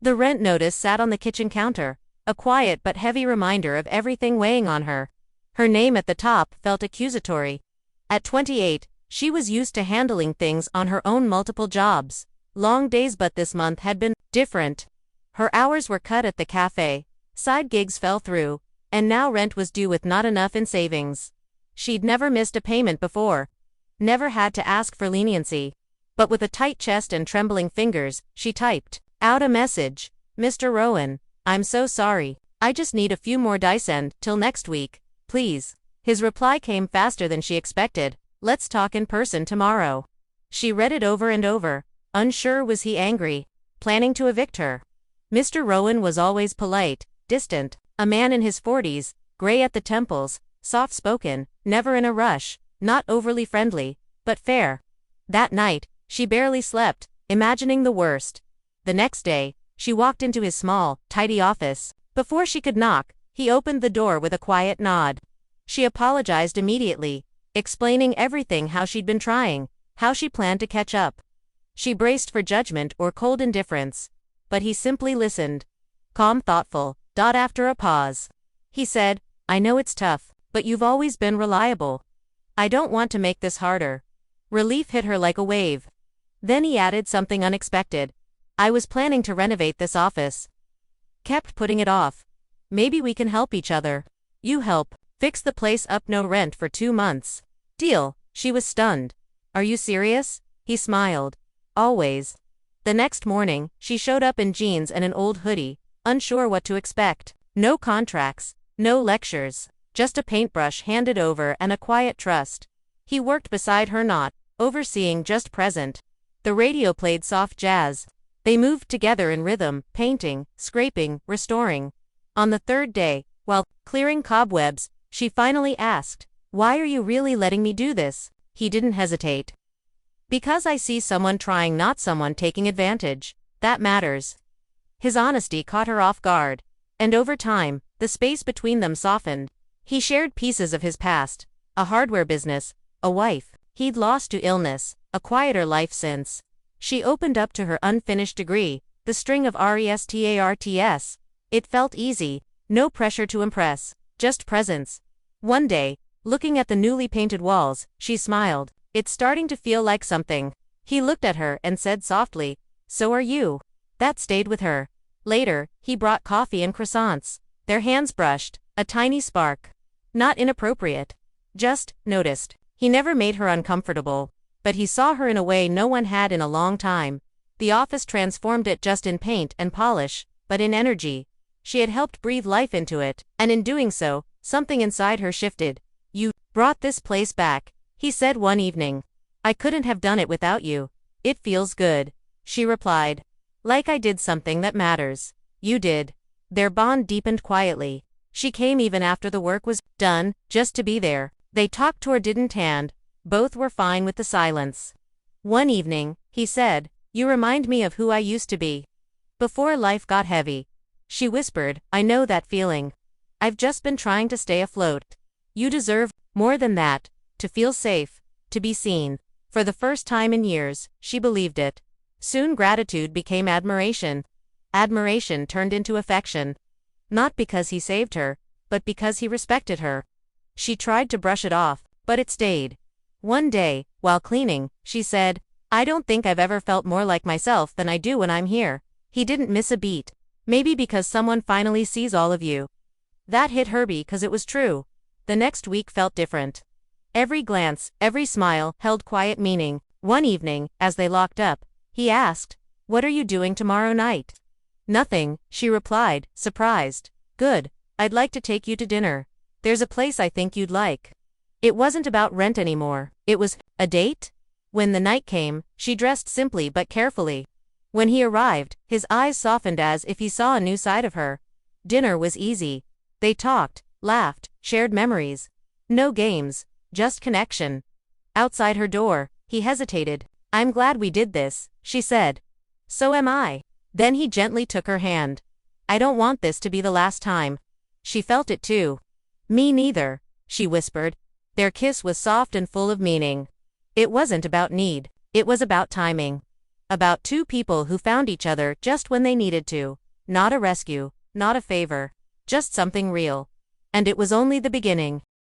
The rent notice sat on the kitchen counter, a quiet but heavy reminder of everything weighing on her. Her name at the top felt accusatory. At 28, she was used to handling things on her own, multiple jobs, long days, but this month had been different. Her hours were cut at the cafe, side gigs fell through, and now rent was due with not enough in savings. She'd never missed a payment before, never had to ask for leniency. But with a tight chest and trembling fingers, she typed out a message. "Mr. Rowan, I'm so sorry. I just need a few more dice and, till next week, please." His reply came faster than she expected. "Let's talk in person tomorrow." She read it over and over, unsure was he angry, planning to evict her. Mr. Rowan was always polite, distant, a man in his 40s, gray at the temples, soft-spoken, never in a rush, not overly friendly, but fair. That night, she barely slept, imagining the worst. The next day, she walked into his small, tidy office. Before she could knock, he opened the door with a quiet nod. She apologized immediately, explaining everything, how she'd been trying, how she planned to catch up. She braced for judgment or cold indifference, but he simply listened. Calm, thoughtful. After a pause, he said, "I know it's tough, but you've always been reliable. I don't want to make this harder." Relief hit her like a wave. Then he added something unexpected. "I was planning to renovate this office. Kept putting it off. Maybe we can help each other. You help fix the place up, no rent for 2 months. Deal." She was stunned. "Are you serious?" He smiled. "Always." The next morning, she showed up in jeans and an old hoodie, unsure what to expect. No contracts, no lectures, just a paintbrush handed over and a quiet trust. He worked beside her, not overseeing, just present. The radio played soft jazz. They moved together in rhythm, painting, scraping, restoring. On the third day, while clearing cobwebs, she finally asked, "Why are you really letting me do this?" He didn't hesitate. "Because I see someone trying, not someone taking advantage. That matters." His honesty caught her off guard, and over time, the space between them softened. He shared pieces of his past, a hardware business, a wife he'd lost to illness, a quieter life since. She opened up to her unfinished degree, the string of restarts. It felt easy, no pressure to impress, just presence. One day, looking at the newly painted walls, she smiled. "It's starting to feel like something." He looked at her and said softly, "So are you." That stayed with her. Later, he brought coffee and croissants. Their hands brushed, a tiny spark. Not inappropriate. Just noticed. He never made her uncomfortable, but he saw her in a way no one had in a long time. The office transformed it, just in paint and polish, but in energy. She had helped breathe life into it, and in doing so, something inside her shifted. "You brought this place back," he said one evening. "I couldn't have done it without you." "It feels good," she replied. "Like I did something that matters." "You did." Their bond deepened quietly. She came even after the work was done, just to be there. They talked or didn't, and both were fine with the silence. One evening, he said, "You remind me of who I used to be. Before life got heavy." She whispered, "I know that feeling. I've just been trying to stay afloat." "You deserve more than that. To feel safe, to be seen." For the first time in years, she believed it. Soon gratitude became admiration. Admiration turned into affection. Not because he saved her, but because he respected her. She tried to brush it off, but it stayed. One day, while cleaning, she said, "I don't think I've ever felt more like myself than I do when I'm here." He didn't miss a beat. "Maybe because someone finally sees all of you." That hit her because it was true. The next week felt different. Every glance, every smile, held quiet meaning. One evening, as they locked up, he asked, "What are you doing tomorrow night?" "Nothing," she replied, surprised. "Good. I'd like to take you to dinner. There's a place I think you'd like." It wasn't about rent anymore. It was a date? When the night came, she dressed simply but carefully. When he arrived, his eyes softened as if he saw a new side of her. Dinner was easy. They talked, laughed, shared memories. No games, just connection. Outside her door, he hesitated. "I'm glad we did this," she said. "So am I." Then he gently took her hand. "I don't want this to be the last time." She felt it too. "Me neither," she whispered. Their kiss was soft and full of meaning. It wasn't about need. It was about timing. About two people who found each other just when they needed to. Not a rescue, not a favor, just something real. And it was only the beginning.